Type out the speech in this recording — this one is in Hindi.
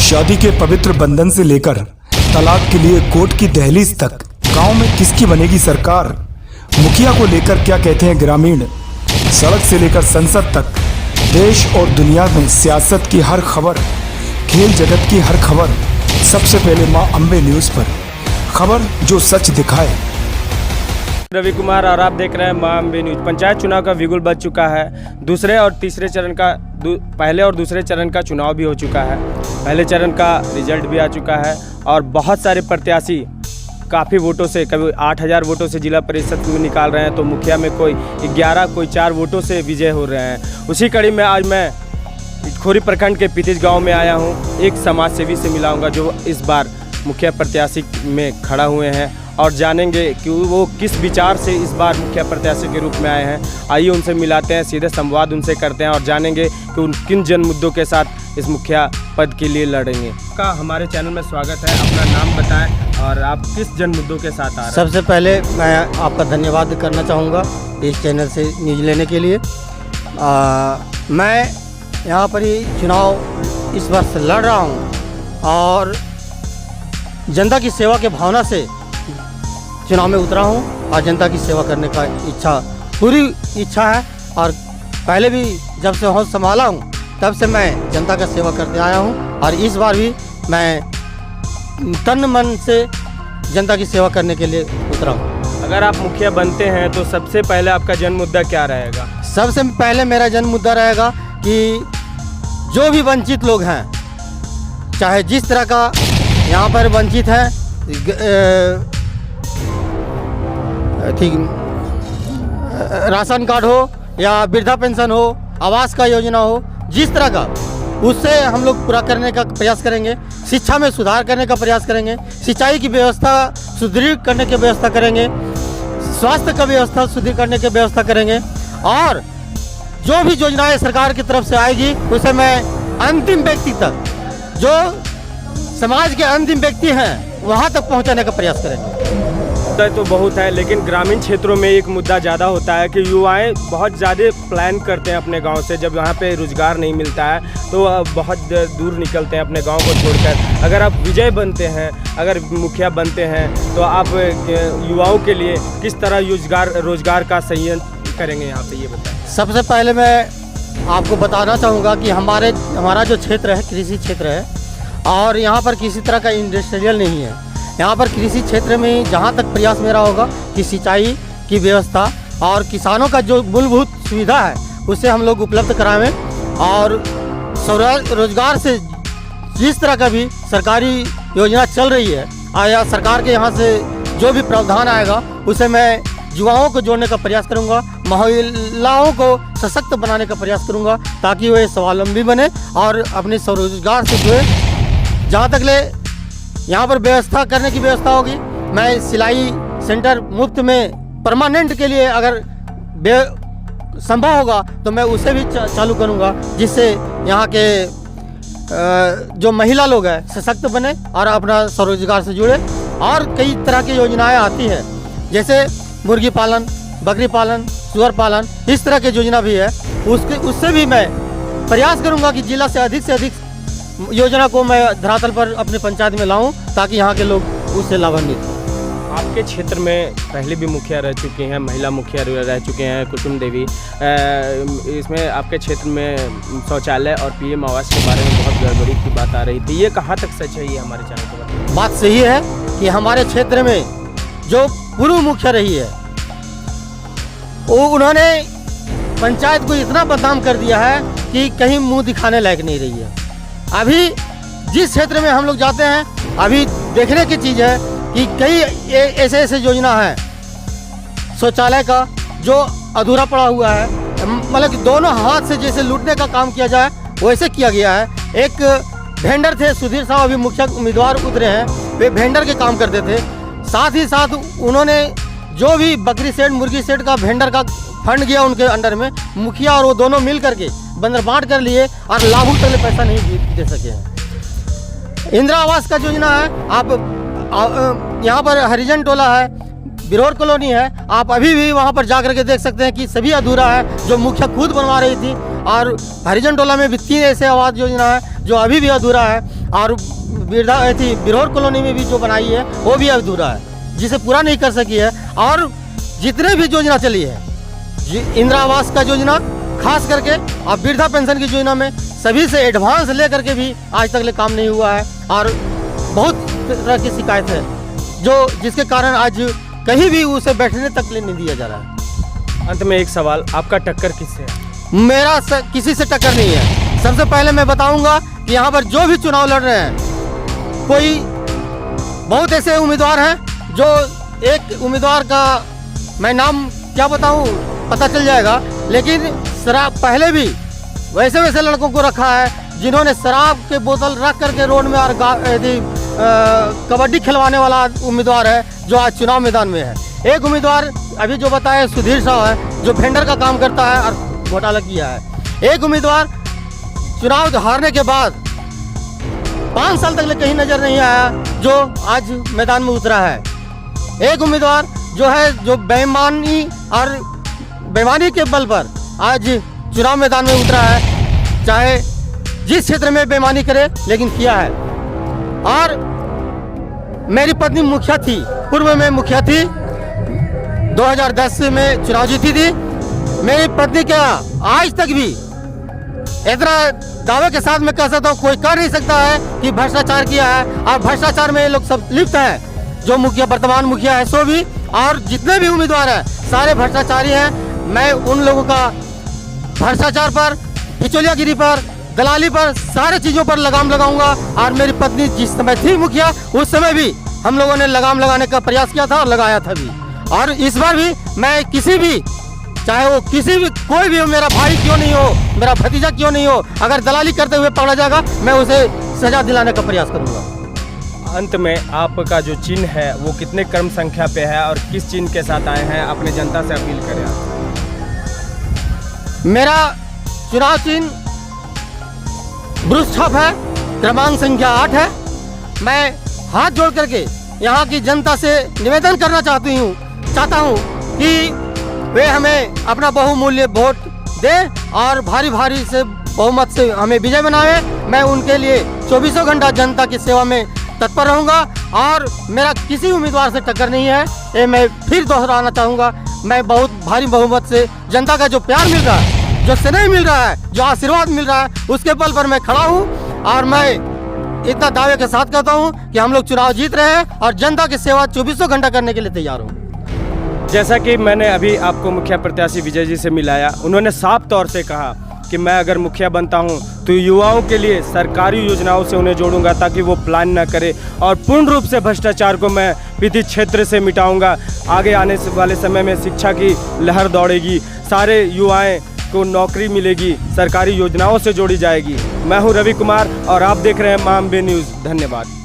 शादी के पवित्र बंधन से लेकर तलाक के लिए कोर्ट की दहलीज तक गांव में किसकी बनेगी सरकार। मुखिया को लेकर क्या कहते हैं ग्रामीण। सड़क से लेकर संसद तक देश और दुनिया में सियासत की हर खबर, खेल जगत की हर खबर सबसे पहले मां अंबे न्यूज पर। खबर जो सच दिखाए। रवि कुमार और आप देख रहे हैं मां अंबे न्यूज। पंचायत चुनाव का बिगुल बज चुका है। दूसरे और तीसरे चरण का पहले और दूसरे चरण का चुनाव भी हो चुका है। पहले चरण का रिजल्ट भी आ चुका है और बहुत सारे प्रत्याशी काफ़ी वोटों से, कभी 8000 वोटों से जिला परिषद में निकाल रहे हैं, तो मुखिया में कोई 11 कोई 4 वोटों से विजय हो रहे हैं। उसी कड़ी में आज मैं खोरी प्रखंड के पितिज गांव में आया हूं। एक समाज सेवी से मिलाऊंगा जो इस बार मुखिया प्रत्याशी में खड़ा हुए हैं और जानेंगे कि वो किस विचार से इस बार मुखिया प्रत्याशी के रूप में आए हैं। आइए उनसे मिलाते हैं, सीधे संवाद उनसे करते हैं और जानेंगे कि उन किन जन मुद्दों के साथ इस मुखिया पद के लिए लड़ेंगे। का हमारे चैनल में स्वागत है। अपना नाम बताएं और आप किस जन मुद्दों के साथ आ रहे हैं। सबसे पहले मैं आपका धन्यवाद करना चाहूँगा इस चैनल से न्यूज़ लेने के लिए। मैं यहाँ पर ही चुनाव इस वर्ष लड़ रहा हूँ और जनता की सेवा के भावना से चुनाव में उतरा हूँ और जनता की सेवा करने का पूरी इच्छा है। और पहले भी जब से होश संभाला हूँ तब से मैं जनता का सेवा करते आया हूँ और इस बार भी मैं तन मन से जनता की सेवा करने के लिए उतरा हूँ। अगर आप मुखिया बनते हैं तो सबसे पहले आपका जन मुद्दा क्या रहेगा। सबसे पहले मेरा जन मुद्दा रहेगा कि जो भी वंचित लोग हैं, चाहे जिस तरह का यहाँ पर वंचित है, ठीक राशन कार्ड हो या वृद्धा पेंशन हो, आवास का योजना हो, जिस तरह का, उससे हम लोग पूरा करने का प्रयास करेंगे। शिक्षा में सुधार करने का प्रयास करेंगे। सिंचाई की व्यवस्था सुदृढ़ करने की व्यवस्था करेंगे। स्वास्थ्य का व्यवस्था सुदृढ़ करने की व्यवस्था करेंगे और जो भी योजनाएं सरकार की तरफ से आएगी उसे मैं अंतिम व्यक्ति तक, जो समाज के अंतिम व्यक्ति हैं, वहाँ तक पहुँचाने का प्रयास करेंगे। तो बहुत है, लेकिन ग्रामीण क्षेत्रों में एक मुद्दा ज़्यादा होता है कि युवाएं बहुत ज़्यादा प्लान करते हैं अपने गांव से। जब यहाँ पे रोज़गार नहीं मिलता है तो बहुत दूर निकलते हैं अपने गांव को छोड़कर। अगर आप विजय बनते हैं, अगर मुखिया बनते हैं, तो आप युवाओं के लिए किस तरह रोज़गार का संयंत्र करेंगे यहाँ पे, ये बताएं। सबसे पहले मैं आपको बताना चाहूँगा कि हमारा जो क्षेत्र है कृषि क्षेत्र है और यहाँ पर किसी तरह का इंडस्ट्रियल नहीं है। यहाँ पर कृषि क्षेत्र में जहाँ तक प्रयास मेरा होगा कि सिंचाई की व्यवस्था और किसानों का जो मूलभूत सुविधा है उसे हम लोग उपलब्ध कराएं और रोजगार से जिस तरह का भी सरकारी योजना चल रही है या सरकार के यहाँ से जो भी प्रावधान आएगा उसे मैं युवाओं को जोड़ने का प्रयास करूँगा, महिलाओं को सशक्त बनाने का प्रयास करूँगा ताकि वे स्वावलंबी बने और अपने स्वरोजगार से जुड़े। जहाँ तक ले यहाँ पर व्यवस्था करने की व्यवस्था होगी, मैं सिलाई सेंटर मुफ्त में परमानेंट के लिए अगर संभव होगा तो मैं उसे भी चालू करूँगा, जिससे यहाँ के जो महिला लोग हैं सशक्त बने और अपना स्वरोजगार से जुड़े। और कई तरह की योजनाएं आती हैं, जैसे मुर्गी पालन, बकरी पालन, सुअर पालन, इस तरह की योजना भी है। उससे भी मैं प्रयास करूँगा कि जिला से अधिक योजना को मैं धरातल पर अपने पंचायत में लाऊं ताकि यहाँ के लोग उससे लाभान्वित हों। आपके क्षेत्र में पहले भी मुखिया रह चुकी हैं, महिला मुखिया रह चुके हैं कुसुम देवी। इसमें आपके क्षेत्र में शौचालय और पीएम आवास के बारे में बहुत गड़बड़ी की बात आ रही थी, ये कहाँ तक सच है, ये हमारे चैनल को बताइए। बात सही है कि हमारे क्षेत्र में जो पूर्व मुखिया रही है उन्होंने पंचायत को इतना बदनाम कर दिया है कि कहीं मुँह दिखाने लायक नहीं रही है। अभी जिस क्षेत्र में हम लोग जाते हैं, अभी देखने की चीज़ है कि कई ऐसे योजना है शौचालय का जो अधूरा पड़ा हुआ है। मतलब कि दोनों हाथ से जैसे लूटने का काम किया जाए वैसे किया गया है। एक वेंडर थे सुधीर साहब, अभी मुखिया उम्मीदवार उतरे हैं, वे वेंडर के काम करते थे। साथ ही साथ उन्होंने जो भी बकरी सेट, मुर्गी सेट का वेंडर का फंड गया उनके अंडर में, मुखिया और वो दोनों मिल करके बंदर बांट कर लिए और लाभुक तक पैसा नहीं दे सके हैं। इंदिरा आवास का योजना है, आप यहाँ पर हरिजन टोला है, बिरोर कॉलोनी है, आप अभी भी वहाँ पर जा कर के देख सकते हैं कि सभी अधूरा है। जो मुखिया खुद बनवा रही थी और हरिजन टोला में भी 3 ऐसे आवास योजना है जो अभी भी अधूरा है, और बिरहोर कॉलोनी में भी जो बनाई है वो भी अधूरा है, जिसे पूरा नहीं कर सकी है। और जितने भी योजना चली है, इंदिरा आवास का योजना खास करके और वृद्धा पेंशन की योजना में सभी से एडवांस ले करके भी आज तक ले काम नहीं हुआ है, और बहुत तरह की शिकायत है जिसके कारण आज कहीं भी उसे बैठने तक ले नहीं दिया जा रहा है। अंत में एक सवाल, आपका टक्कर किससे है? मेरा किसी से टक्कर नहीं है। सबसे पहले मैं बताऊंगा कि यहाँ पर जो भी चुनाव लड़ रहे हैं, कोई बहुत ऐसे उम्मीदवार हैं जो एक उम्मीदवार का मैं नाम क्या बताऊं, पता चल जाएगा, लेकिन शराब पहले भी वैसे लड़कों को रखा है जिन्होंने शराब के बोतल रख करके रोड में और कबड्डी खिलवाने वाला उम्मीदवार है जो आज चुनाव मैदान में है। एक उम्मीदवार अभी जो बताया सुधीर साहब है जो वेंडर का काम करता है और घोटाला किया है। एक उम्मीदवार चुनाव हारने के बाद 5 साल तक कहीं नजर नहीं आया जो आज मैदान में उतरा है। एक उम्मीदवार जो बेईमानी के बल पर आज चुनाव मैदान में उतरा है, चाहे जिस क्षेत्र में बेईमानी करे लेकिन किया है। और मेरी पत्नी मुखिया थी, पूर्व में मुखिया थी, 2010 में चुनाव जीती थी। मेरी पत्नी क्या आज तक भी इतना दावे के साथ मैं कह सकता हूँ कोई कर नहीं सकता है कि भ्रष्टाचार किया है, और भ्रष्टाचार में ये लोग सब लिप्त हैं। जो मुखिया वर्तमान मुखिया है सो भी, और जितने भी उम्मीदवार हैं सारे भ्रष्टाचारी हैं। मैं उन लोगों का भ्रष्टाचार पर, बिचौलियागिरी पर, दलाली पर, सारे चीज़ों पर लगाम लगाऊंगा। और मेरी पत्नी जिस समय थी मुखिया उस समय भी हम लोगों ने लगाम लगाने का प्रयास किया था और लगाया था भी। और इस बार भी मैं किसी भी, चाहे वो किसी भी कोई भी हो, मेरा भाई क्यों नहीं हो, मेरा भतीजा क्यों नहीं हो, अगर दलाली करते हुए पकड़ा जाएगा मैं उसे सजा दिलाने का प्रयास करूंगा। अंत में आपका जो चिन्ह है वो कितने क्रम संख्या पे है और किस चिन्ह के साथ आए हैं, अपने जनता से अपील करें आप। मेरा चुनाव चिन्ह ब्रूस छाप है, क्रमांक संख्या 8 है। मैं हाथ जोड़ करके यहाँ की जनता से निवेदन करना चाहता हूँ कि वे हमें अपना बहुमूल्य वोट दें और भारी से बहुमत से हमें विजय बनावे। मैं उनके लिए 24 घंटा जनता की सेवा में तत्पर रहूँगा, और मेरा किसी उम्मीदवार से टक्कर नहीं है। ये मैं फिर दोहराना चाहूँगा, मैं बहुत भारी बहुमत से जनता का जो प्यार मिल रहा है, जो स्नेह मिल रहा है, जो आशीर्वाद मिल रहा है, उसके बल पर मैं खड़ा हूँ। और मैं इतना दावे के साथ कहता हूँ कि हम लोग चुनाव जीत रहे हैं और जनता की सेवा 24 घंटा करने के लिए तैयार हूँ। जैसा कि मैंने अभी आपको मुखिया प्रत्याशी विजय जी से मिलाया, उन्होंने साफ तौर से कहा कि मैं अगर मुखिया बनता हूं तो युवाओं के लिए सरकारी योजनाओं से उन्हें जोड़ूंगा ताकि वो प्लान ना करे, और पूर्ण रूप से भ्रष्टाचार को मैं विधि क्षेत्र से मिटाऊंगा। आगे आने वाले समय में शिक्षा की लहर दौड़ेगी, सारे युवाएं को नौकरी मिलेगी, सरकारी योजनाओं से जोड़ी जाएगी। मैं हूं रवि कुमार और आप देख रहे हैं मामबे न्यूज़। धन्यवाद।